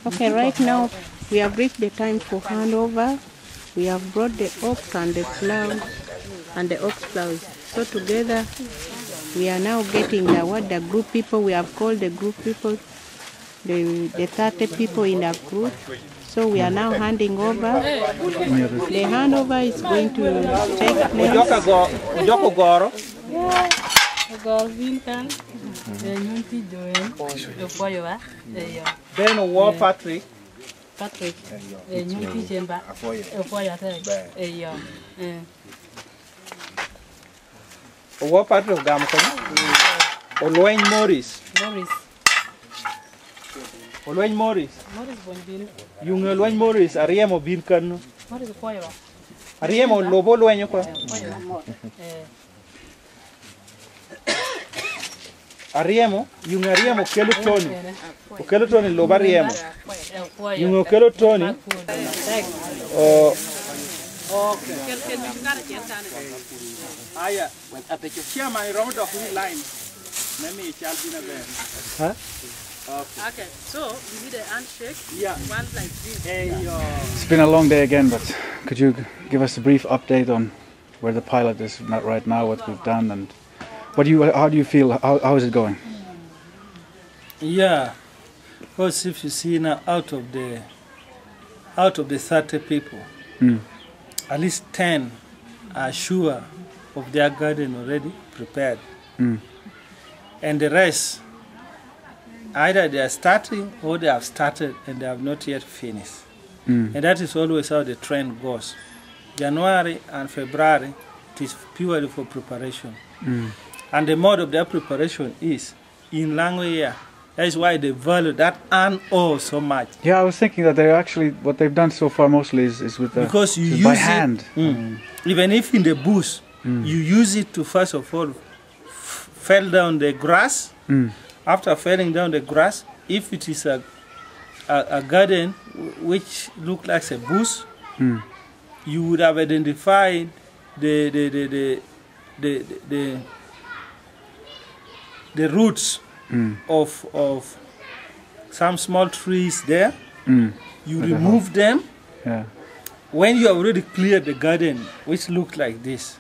Okay, right now we have reached the time for handover. We have brought the ox and the plough and the ox ploughs. So together we are now getting the group people. We have called the group people, the 30 people in the group. So we are now handing over. The handover is going to take place. Then war Patrick. Patrick, War Patrick Gamcom. Olwain Morris. Olwain Morris. Yung Olwain Morris, Ariemo Binkan. Ariemo Lobo Luenyo ko. Ariemo, yung Ariemo Kelo Tony. Kelo Tony Loba Ariemo. Yung Kelo Tony. Aya, share my round of line. Let me shall be there. Okay, so you need a handshake. Yeah. One like this. It's been a long day again, but could you give us a brief update on where the pilot is right now, what we've done, and how do you feel? How is it going? Yeah, because if you see now out of the 30 people, at least 10 are sure of their garden already prepared, and the rest either they are starting or they have started and they have not yet finished. And that is always how the trend goes. January and February, it is purely for preparation. And the mode of their preparation is in language. That is why they value that and so much. Yeah, I was thinking that they actually, what they've done so far mostly is with the, because you use by it, hand. Even if in the bush, you use it to first of all fell down the grass. After felling down the grass, if it is a garden which looks like a bush, you would have identified the roots of some small trees there. You remove them. Yeah. When you have already cleared the garden, which looks like this,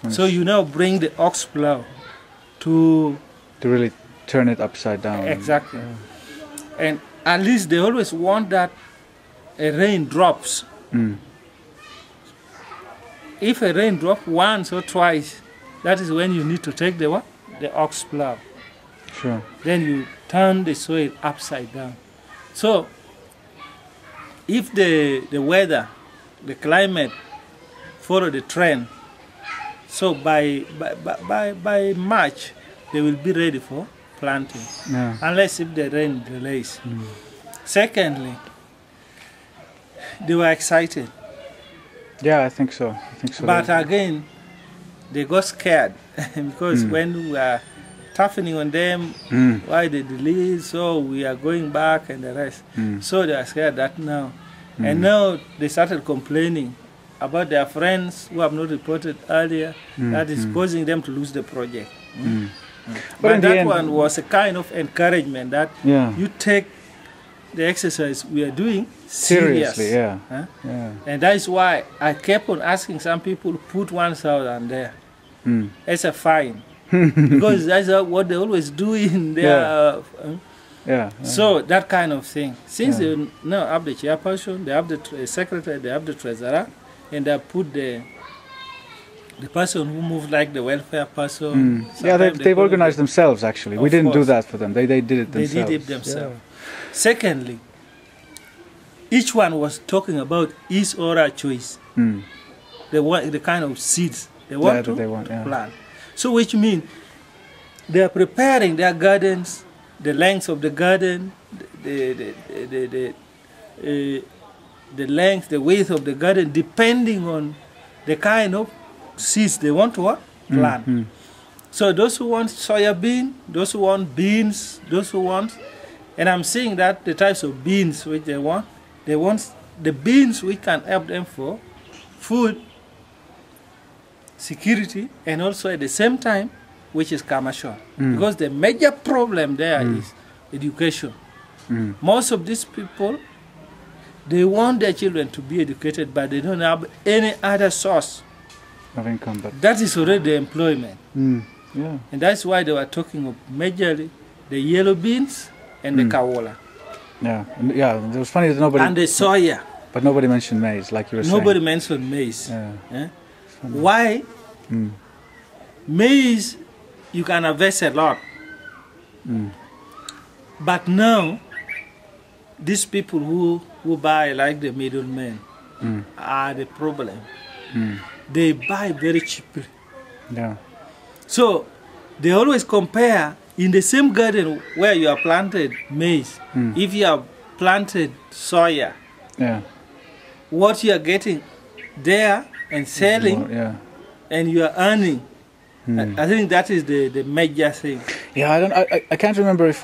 so you now bring the ox plough to really turn it upside down. Exactly. And at least they always want that a rain drops. If a rain drops once or twice, that is when you need to take the what? The ox plough. Sure. Then you turn the soil upside down. So if the weather, the climate follow the trend, so by March they will be ready for planting, unless if the rain delays. Secondly, they were excited. Yeah, I think so. But again, they got scared because when we are toughening on them, why they delay, so we are going back and the rest. So they are scared that now. And now they started complaining about their friends who have not reported earlier, that is causing them to lose the project. But that one was a kind of encouragement that you take the exercise we are doing seriously. And that is why I kept on asking some people to put 1,000 there as a fine. Because that's what they always do in their... So that kind of thing. Since they now have the chairperson, they have the secretary, they have the treasurer, and they put the person who moves like the welfare person. Yeah, they've organized themselves actually. We didn't do that for them. They did it themselves. They did it themselves. Secondly, each one was talking about his or her choice. The kind of seeds they want to plant. So which means they are preparing their gardens, the length of the garden, the length, the width of the garden, depending on the kind of seeds they want to plant. So those who want soya bean, those who want beans, those who want, and I'm seeing that the types of beans which they want the beans which can help them for food security and also at the same time which is commercial. Because the major problem there is education. Most of these people, they want their children to be educated, but they don't have any other source of income. But that is already the employment. Yeah. And that's why they were talking of majorly the yellow beans and the kawola. Yeah, it was funny that nobody... And the soya. But nobody mentioned maize, like you were saying. Nobody mentioned maize. Yeah. Why? Maize, you can harvest a lot. But now, these people who buy, like the middlemen, are the problem. They buy very cheaply. Yeah. So, they always compare in the same garden where you have planted maize. If you have planted soya, what you are getting there and selling, and you are earning. I think that is the major thing. Yeah, I can't remember if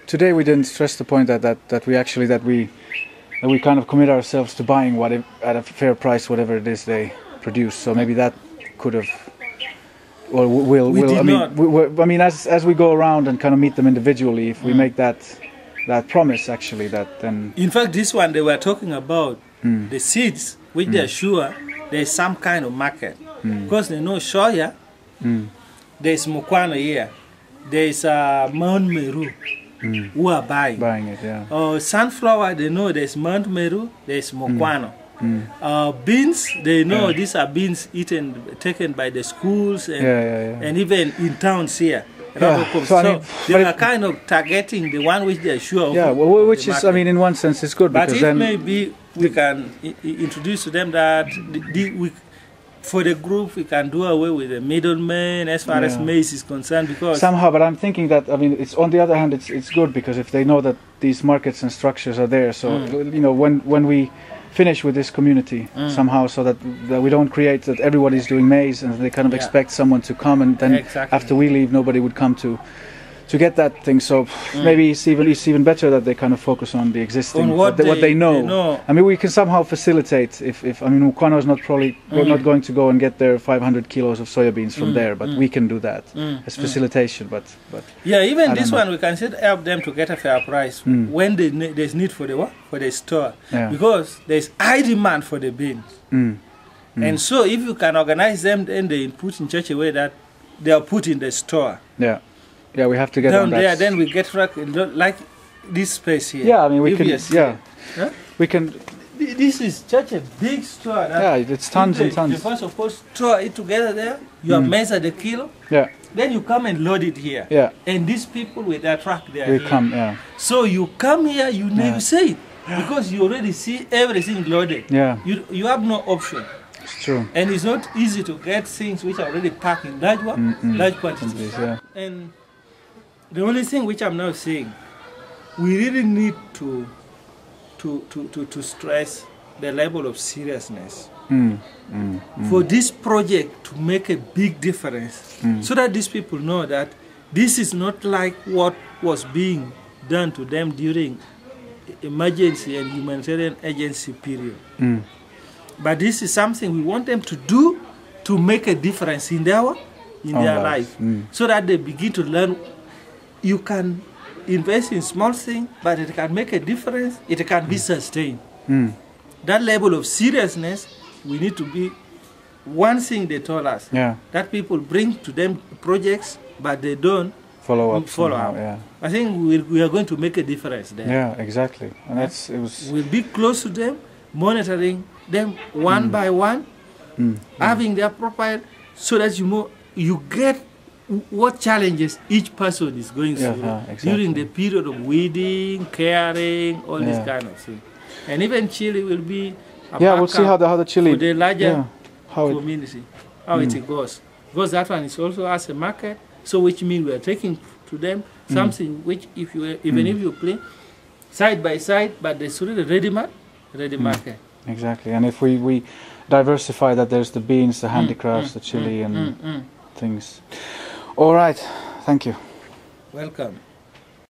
today we didn't stress the point that we kind of commit ourselves to buying at a fair price whatever it is they produce. So maybe that could have. Well, I mean, as we go around and kind of meet them individually, if we make that promise, actually, that then. In fact, this one they were talking about the seeds, which they are sure there is some kind of market, because they know soya. There is Mokwano here. There is Mount Meru who are buying it. Yeah. Sunflower, they know there is Mount Meru. There is Mokwano. Beans, they know these are beans taken by the schools and even in towns here. So they are kind of targeting the one which they are sure of. Yeah, well, which is, I mean, in one sense, it's good. But because then maybe we can introduce to them that for the group we can do away with the middleman as far as maize is concerned, because somehow. But I'm thinking that, I mean, it's on the other hand, it's good because if they know that these markets and structures are there, so you know, when we finish with this community somehow, so that we don't create that everybody's doing maize and they kind of expect someone to come, and then after we leave nobody would come to get that thing. So maybe it's even better that they kind of focus on the existing, what they know. I mean, we can somehow facilitate if I mean, Mokwano is we're not going to go and get their 500 kilos of soybeans from there, but we can do that as facilitation. But yeah, even this one we can still help them to get a fair price when there's need for the store, because there's high demand for the beans. And so if you can organize them, then they put in such a way that they are put in the store. Yeah, we have to get down on that. there. Then we get like this space here. Yeah, I mean, we can. Yeah, we can. This is such a big store. It's tons and tons. You first of all store it together there. You have measure the kilo. Yeah. Then you come and load it here. Yeah. And these people with their truck there. They come. Yeah. So you come here, you never say it because you already see everything loaded. Yeah. You have no option. It's true. And it's not easy to get things which are already packed in large quantities. And the only thing which I'm now saying, we really need to stress the level of seriousness for this project to make a big difference, so that these people know that this is not like what was being done to them during emergency and humanitarian agency period. But this is something we want them to do to make a difference in their life, so that they begin to learn. You can invest in small things, but it can make a difference. It can be sustained. That level of seriousness, we need to be. One thing they told us, that people bring to them projects, but they don't follow up. Yeah. I think we are going to make a difference there. Yeah, exactly. And we'll be close to them, monitoring them one by one, having their profile, so that you get what challenges each person is going through during the period of weeding, caring, all this kind of thing. And even chili will be we'll see how the chili for the larger community, how it goes. Because that one is also as a market, so which means we are taking to them something which if you play side by side, but there's really ready market. Exactly. And if we diversify that, there's the beans, the handicrafts, the chili and things. All right. Thank you. Welcome.